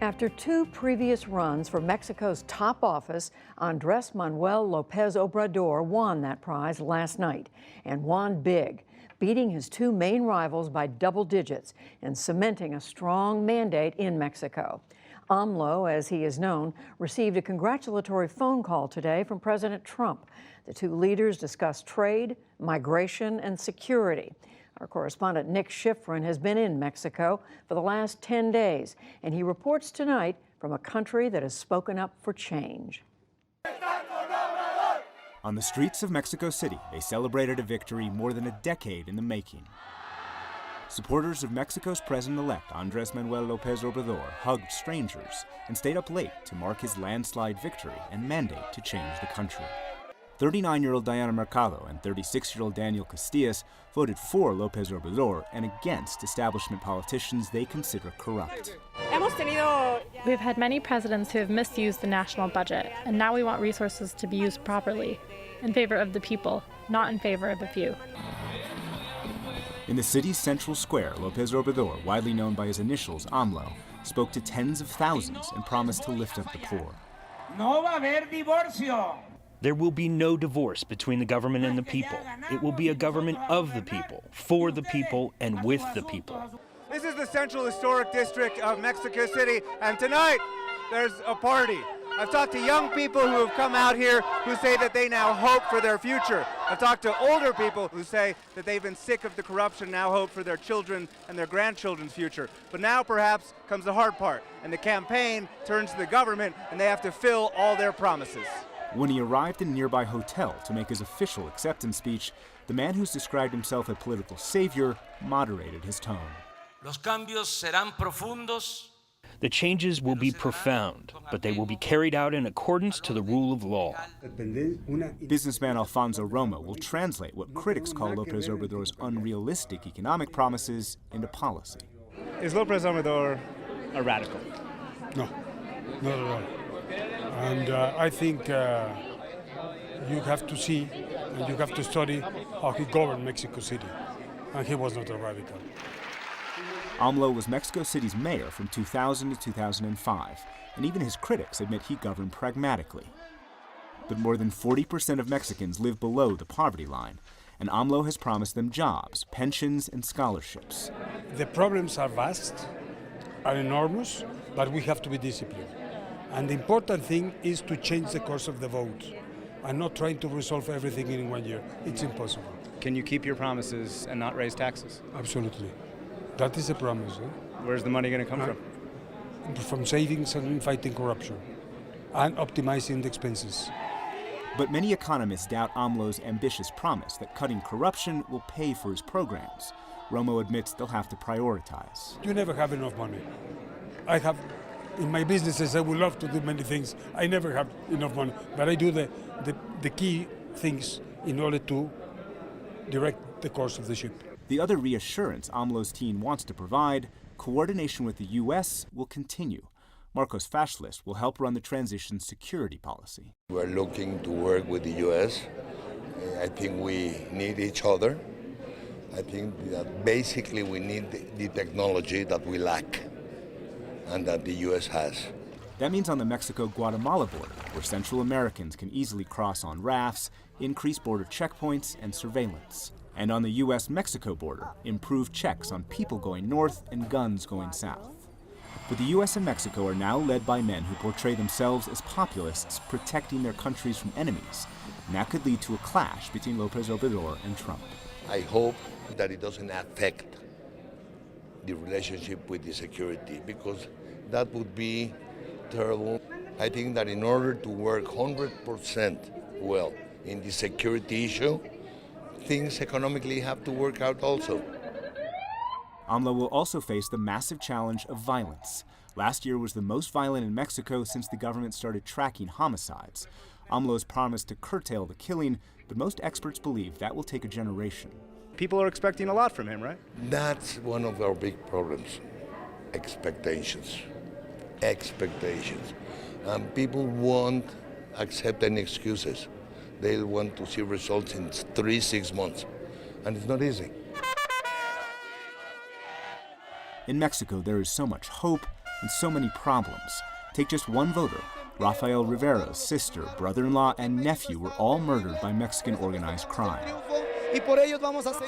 After two previous runs for Mexico's top office, Andrés Manuel López Obrador won that prize last night and won big, beating his two main rivals by double digits and cementing a strong mandate in Mexico. AMLO, as he is known, received a congratulatory phone call today from President Trump. The two leaders discussed trade, migration, and security. Our correspondent Nick Schifrin has been in Mexico for the last 10 days, and he reports tonight from a country that has spoken up for change. On the streets of Mexico City, they celebrated a victory more than a decade in the making. Supporters of Mexico's president-elect Andrés Manuel López Obrador hugged strangers and stayed up late to mark his landslide victory and mandate to change the country. 39-year-old Diana Mercado and 36-year-old Daniel Castillas voted for López Obrador and against establishment politicians they consider corrupt. We've had many presidents who have misused the national budget, and now we want resources to be used properly, in favor of the people, not in favor of a few. In the city's central square, López Obrador, widely known by his initials AMLO, spoke to tens of thousands and promised to lift up the poor. No va a haber divorcio. There will be no divorce between the government and the people. It will be a government of the people, for the people, and with the people. This is the Central Historic District of Mexico City, and tonight there's a party. I've talked to young people who have come out here who say that they now hope for their future. I've talked to older people who say that they've been sick of the corruption, now hope for their children and their grandchildren's future. But now perhaps comes the hard part, and the campaign turns to the government and they have to fill all their promises. When he arrived in a nearby hotel to make his official acceptance speech, the man who's described himself a political savior moderated his tone. Los cambios serán profundos. The changes will be profound, but they will be carried out in accordance to the rule of law. Businessman Alfonso Romo will translate what critics call López Obrador's unrealistic economic promises into policy. Is López Obrador A radical. No, not at all. And I think you have to see and you have to study how he governed Mexico City. And he was not a radical. AMLO was Mexico City's mayor from 2000 to 2005, and even his critics admit he governed pragmatically. But more than 40% of Mexicans live below the poverty line, and AMLO has promised them jobs, pensions, and scholarships. The problems are vast, are enormous, but we have to be disciplined. And the important thing is to change the course of the vote and not trying to resolve everything in 1 year. It's impossible. Can you keep your promises and not raise taxes? Absolutely. That is a promise. Where's the money going to come from? From savings and fighting corruption and optimizing the expenses. But many economists doubt AMLO's ambitious promise that cutting corruption will pay for his programs. Romo admits they'll have to prioritize. You never have enough money. In my businesses, I would love to do many things. I never have enough money, but I do the key things in order to direct the course of the ship. The other reassurance AMLO's team wants to provide, coordination with the U.S. will continue. Marcos Faschlist will help run the transition's security policy. We're looking to work with the U.S. I think we need each other. I think that basically we need the technology that we lack and that the U.S. has. That means on the Mexico-Guatemala border, where Central Americans can easily cross on rafts, increase border checkpoints and surveillance. And on the U.S.-Mexico border, improved checks on people going north and guns going south. But the U.S. and Mexico are now led by men who portray themselves as populists protecting their countries from enemies, and that could lead to a clash between López Obrador and Trump. I hope that it doesn't affect the relationship with the security, because that would be terrible. I think that in order to work 100% well in the security issue, things economically have to work out also. AMLO will also face the massive challenge of violence. Last year was the most violent in Mexico since the government started tracking homicides. AMLO's promised to curtail the killing, but most experts believe that will take a generation. People are expecting a lot from him, right? That's one of our big problems. Expectations. People won't accept any excuses. They'll want to see results in 3-6 months, and it's not easy. In Mexico, there is so much hope and so many problems. Take just one voter. Rafael Rivera's sister, brother-in-law, and nephew were all murdered by Mexican organized crime.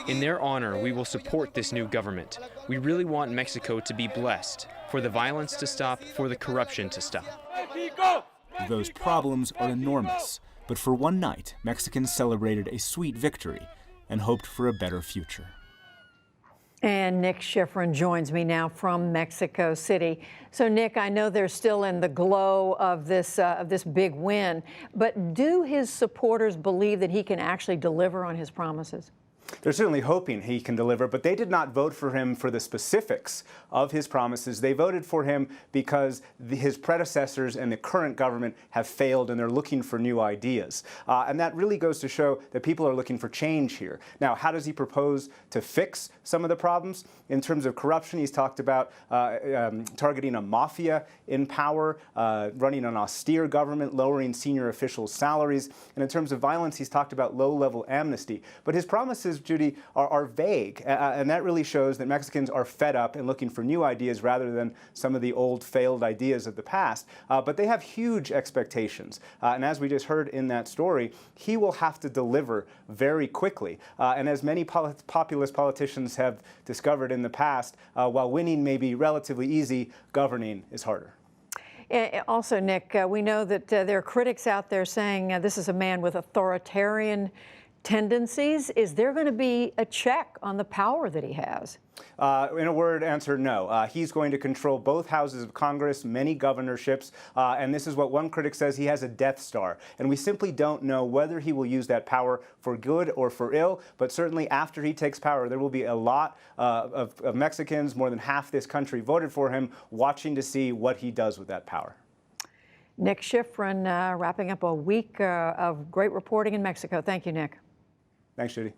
In their honor, we will support this new government. We really want Mexico to be blessed, for the violence to stop, for the corruption to stop. Those problems are enormous, but for one night, Mexicans celebrated a sweet victory and hoped for a better future. And Nick Schifrin joins me now from Mexico City. So, Nick, I know they're still in the glow of this big win, but do his supporters believe that he can actually deliver on his promises? They're certainly hoping he can deliver, but they did not vote for him for the specifics of his promises. They voted for him because his predecessors and the current government have failed, and they're looking for new ideas. And that really goes to show that people are looking for change here. Now, how does he propose to fix some of the problems? In terms of corruption, he's talked about targeting a mafia in power, running an austere government, lowering senior officials' salaries. And in terms of violence, he's talked about low-level amnesty. But his promises, Judy, are vague, and that really shows that Mexicans are fed up and looking for new ideas rather than some of the old failed ideas of the past. But they have huge expectations, and as we just heard in that story, he will have to deliver very quickly. And as many populist politicians have discovered in the past, while winning may be relatively easy, governing is harder. Also, Nick, we know that there are critics out there saying this is a man with authoritarian tendencies. Is there going to be a check on the power that he has? In a word answer, no. He's going to control both houses of Congress, many governorships, and this is what one critic says: he has a Death Star. And we simply don't know whether he will use that power for good or for ill, but certainly after he takes power, there will be a lot of Mexicans, more than half this country, voted for him, watching to see what he does with that power. Nick Schifrin, wrapping up a week of great reporting in Mexico. Thank you, Nick. Thanks, Judy.